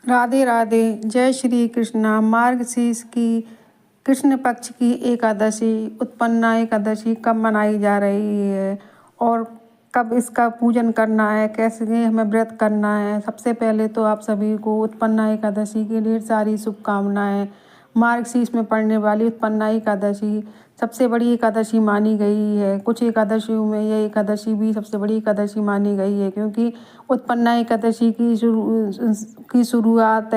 राधे राधे। जय श्री कृष्णा। मार्गशीर्ष की कृष्ण पक्ष की एकादशी उत्पन्ना एकादशी कब मनाई जा रही है और कब इसका पूजन करना है, कैसे हमें व्रत करना है। सबसे पहले तो आप सभी को उत्पन्ना एकादशी की ढेर सारी शुभकामनाएं। मार्गशीर्ष में पड़ने वाली उत्पन्ना एकादशी सबसे बड़ी एकादशी मानी गई है। कुछ एकादशियों में यह एकादशी भी सबसे बड़ी एकादशी मानी गई है, क्योंकि उत्पन्ना एकादशी की शुरुआत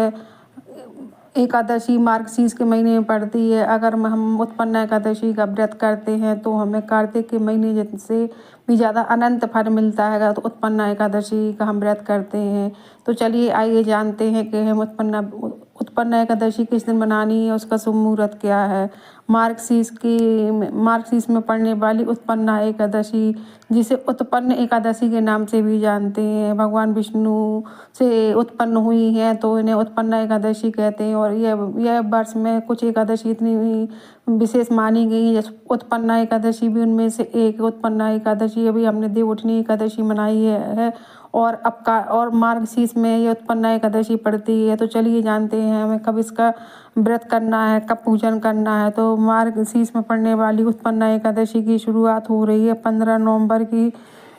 एकादशी मार्गशीर्ष के महीने में पड़ती है। अगर हम उत्पन्ना एकादशी का व्रत करते हैं तो हमें कार्तिक के महीने से भी ज़्यादा अनंत फल मिलता है। तो उत्पन्ना एकादशी का हम व्रत करते हैं। तो चलिए आइए जानते हैं कि हम उत्पन्ना एकादशी किस दिन मनानी है, उसका शुभ मुहूर्त क्या है। मार्गशीर्ष में पड़ने वाली उत्पन्ना एकादशी, जिसे उत्पन्न एकादशी के नाम से भी जानते हैं, भगवान विष्णु से उत्पन्न हुई है तो इन्हें उत्पन्ना एकादशी कहते हैं। और यह वर्ष में कुछ एकादशी इतनी विशेष मानी गई है, जैसे उत्पन्ना एकादशी भी उनमें से एक। उत्पन्ना एकादशी अभी हमने देवउठनी एकादशी मनाई है और मार्गशीर्ष में ये उत्पन्ना एकादशी पड़ती है। तो चलिए जानते हैं हमें कब इसका व्रत करना है, कब पूजन करना है। तो मार्गशीर्ष में पड़ने वाली उत्पन्ना एकादशी की शुरुआत हो रही है 15 नवंबर की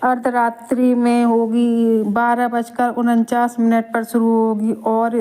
अर्धरात्रि में होगी। 12:49 पर शुरू होगी और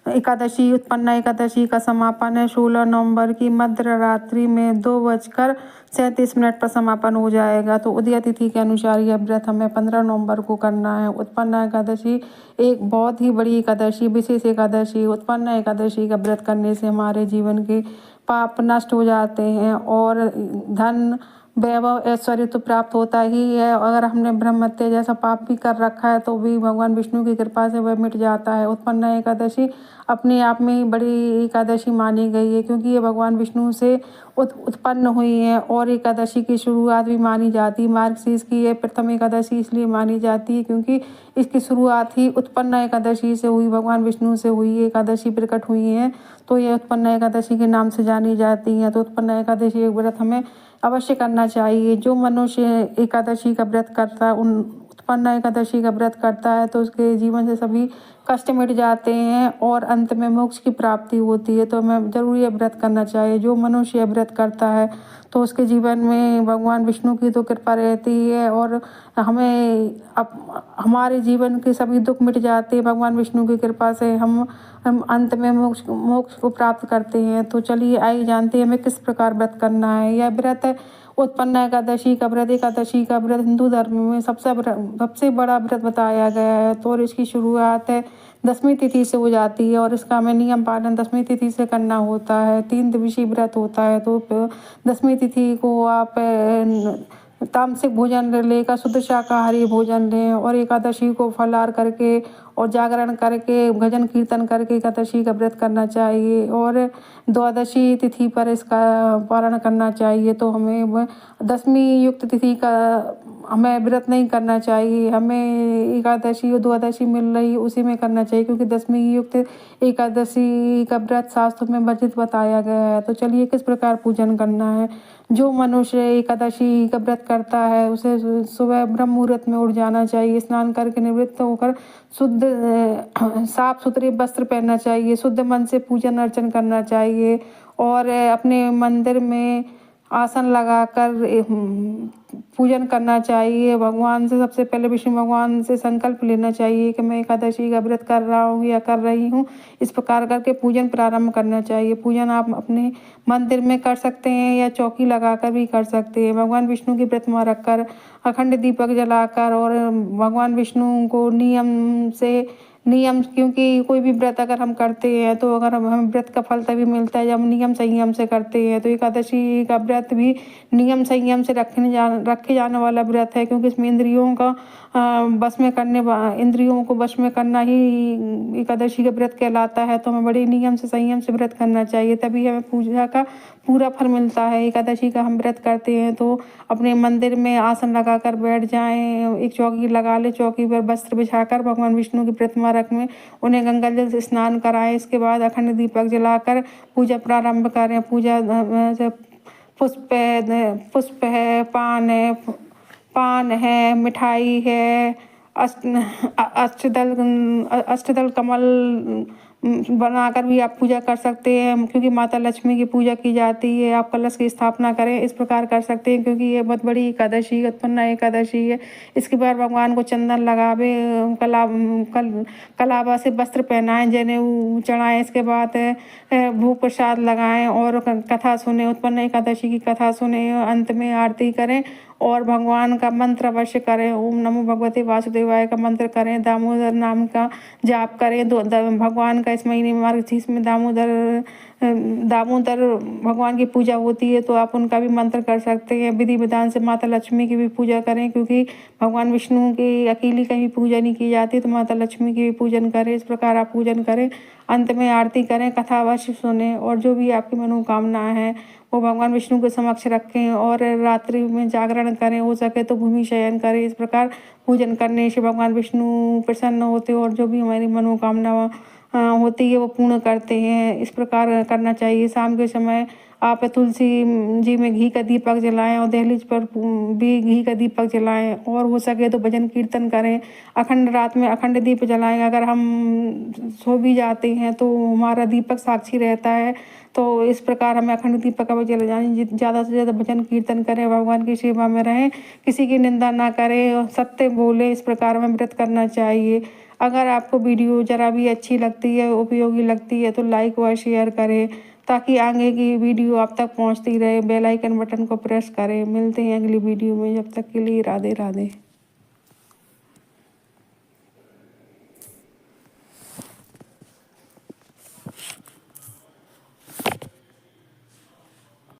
उत्पन्ना एकादशी का समापन है 16 नवंबर की मध्य रात्रि में 2:37 पर समापन हो जाएगा। तो उदय तिथि के अनुसार यह व्रत हमें 15 नवंबर को करना है। उत्पन्ना एकादशी एक बहुत ही बड़ी एकादशी, विशेष एकादशी। उत्पन्ना एकादशी का व्रत करने से हमारे जीवन के पाप नष्ट हो जाते हैं और धन वैभव ऐश्वर्य तो प्राप्त होता ही है। अगर हमने ब्रह्महत्या जैसा पाप भी कर रखा है तो भी भगवान विष्णु की कृपा से वह मिट जाता है। उत्पन्ना एकादशी अपने आप में ही बड़ी एकादशी मानी गई है, क्योंकि ये भगवान विष्णु से उत्पन्न हुई है। और एकादशी की शुरुआत भी मानी जाती है। मार्गशीर्ष की यह प्रथम एकादशी इसलिए मानी जाती है क्योंकि इसकी शुरुआत ही उत्पन्ना एकादशी से हुई, भगवान विष्णु से हुई एकादशी प्रकट हुई है। तो यह उत्पन्ना एकादशी के नाम से जानी जाती है। तो उत्पन्ना एकादशी एक व्रत हमें अवश्य करना चाहिए। जो मनुष्य एकादशी का व्रत करता है, उत्पन्ना एकादशी का व्रत करता है, तो उसके जीवन से सभी कष्ट मिट जाते हैं और अंत में मोक्ष की प्राप्ति होती है। तो हमें जरूर ये व्रत करना चाहिए। जो मनुष्य व्रत करता है तो उसके जीवन में भगवान विष्णु की तो कृपा रहती है और हमारे जीवन के सभी दुख मिट जाते हैं। भगवान विष्णु की कृपा से हम अंत में मोक्ष को प्राप्त करते हैं। तो चलिए आइए जानते हैं हमें किस प्रकार व्रत करना है। यह व्रत उत्पन्ना एकादशी का व्रत हिंदू धर्म में सबसे बड़ा व्रत बताया गया है। तो और इसकी शुरुआत दसवीं तिथि से हो जाती है और इसका हमें नियम पालन दसवीं तिथि से करना होता है। 3 दिवसीय व्रत होता है। तो दसवीं तिथि को आप तामसिक भोजन लेकर शुद्ध शाकाहारी भोजन लें और एकादशी को फलाहार करके और जागरण करके भजन कीर्तन करके एकादशी का व्रत करना चाहिए और द्वादशी तिथि पर इसका पालन करना चाहिए। तो हमें दसवीं युक्त तिथि का हमें व्रत नहीं करना चाहिए। हमें एकादशी और द्वादशी मिल रही उसी में करना चाहिए, क्योंकि दसवीं युक्त एकादशी का व्रत शास्त्रों में वर्जित बताया गया है। तो चलिए किस प्रकार पूजन करना है। जो मनुष्य एकादशी का व्रत करता है उसे सुबह ब्रह्म मुहूर्त में उठ जाना चाहिए। स्नान करके निवृत्त होकर शुद्ध साफ सुथरे वस्त्र पहनना चाहिए। शुद्ध मन से पूजन अर्चन करना चाहिए और अपने मंदिर में आसन लगाकर पूजन करना चाहिए। भगवान से सबसे पहले विष्णु भगवान से संकल्प लेना चाहिए कि मैं एकादशी का व्रत कर रहा हूँ या कर रही हूँ। इस प्रकार करके पूजन प्रारंभ करना चाहिए। पूजन आप अपने मंदिर में कर सकते हैं या चौकी लगाकर भी कर सकते हैं। भगवान विष्णु की प्रतिमा रखकर अखंड दीपक जलाकर और भगवान विष्णु को नियम क्योंकि कोई भी व्रत अगर हम करते हैं तो अगर हमें व्रत का फल तभी मिलता है जब हम नियम संयम से करते हैं। तो एकादशी का व्रत भी नियम संयम से रखे जाने वाला व्रत है, क्योंकि इसमें इंद्रियों को वश में करना ही एकादशी का व्रत कहलाता है। तो हमें बड़े नियम से संयम से व्रत करना चाहिए, तभी हमें पूजा का पूरा फल मिलता है। एकादशी का हम व्रत करते हैं तो अपने मंदिर में आसन लगाकर बैठ जाएं, एक चौकी लगा ले, चौकी पर वस्त्र बिछाकर भगवान विष्णु की प्रतिमा रख में उन्हें गंगा जल से स्नान कराएं। इसके बाद अखंड दीपक जलाकर पूजा प्रारंभ करें। पूजा पुष्प है, पान है, मिठाई है, अष्टदल कमल बनाकर भी आप पूजा कर सकते हैं, क्योंकि माता लक्ष्मी की पूजा की जाती है। आप कलश की स्थापना करें, इस प्रकार कर सकते हैं, क्योंकि ये बहुत बड़ी एकादशी है, उत्पन्ना एकादशी है। इसके बाद भगवान को चंदन लगावे, कलावा से वस्त्र पहनाएं, जनेऊ चढ़ाएं। इसके बाद भोग प्रसाद लगाएं और कथा सुने, उत्पन्न एकादशी की कथा सुने। अंत में आरती करें और भगवान का मंत्र अवश्य करें। ओम नमो भगवते वासुदेवाय का मंत्र करें, दामोदर नाम का जाप करें। भगवान का इस महीने में मार्गशीर्ष में दामोदर भगवान की पूजा होती है, तो आप उनका भी मंत्र कर सकते हैं। विधि विधान से माता लक्ष्मी की भी पूजा करें, क्योंकि भगवान विष्णु की अकेली कहीं पूजा नहीं की जाती, तो माता लक्ष्मी की भी पूजन करें। इस प्रकार आप पूजन करें, अंत में आरती करें, कथा अवश्य सुने और जो भी आपकी मनोकामना है वो भगवान विष्णु के समक्ष रखें और रात्रि में जागरण करें। हो सके तो भूमि शयन करें। इस प्रकार पूजन करने से भगवान विष्णु प्रसन्न होते हैं और जो भी हमारी मनोकामना होती है वो पूर्ण करते हैं। इस प्रकार करना चाहिए। शाम के समय आप तुलसी जी में घी का दीपक जलाएं और दहलीज पर भी घी का दीपक जलाएं और हो सके तो भजन कीर्तन करें। अखंड रात में अखंड दीप जलाएं। अगर हम सो भी जाते हैं तो हमारा दीपक साक्षी रहता है, तो इस प्रकार हमें अखंड दीपक का जल जाए। ज़्यादा से ज़्यादा भजन कीर्तन करें, भगवान की सेवा में रहें, किसी की निंदा ना करें और सत्य बोले। इस प्रकार हमें व्रत करना चाहिए। अगर आपको वीडियो ज़रा भी अच्छी लगती है, उपयोगी लगती है, तो लाइक व शेयर करें, ताकि आगे की वीडियो आप तक पहुंचती रहे। बेल आइकन बटन को प्रेस करें। मिलते हैं अगली वीडियो में, जब तक के लिए राधे राधे।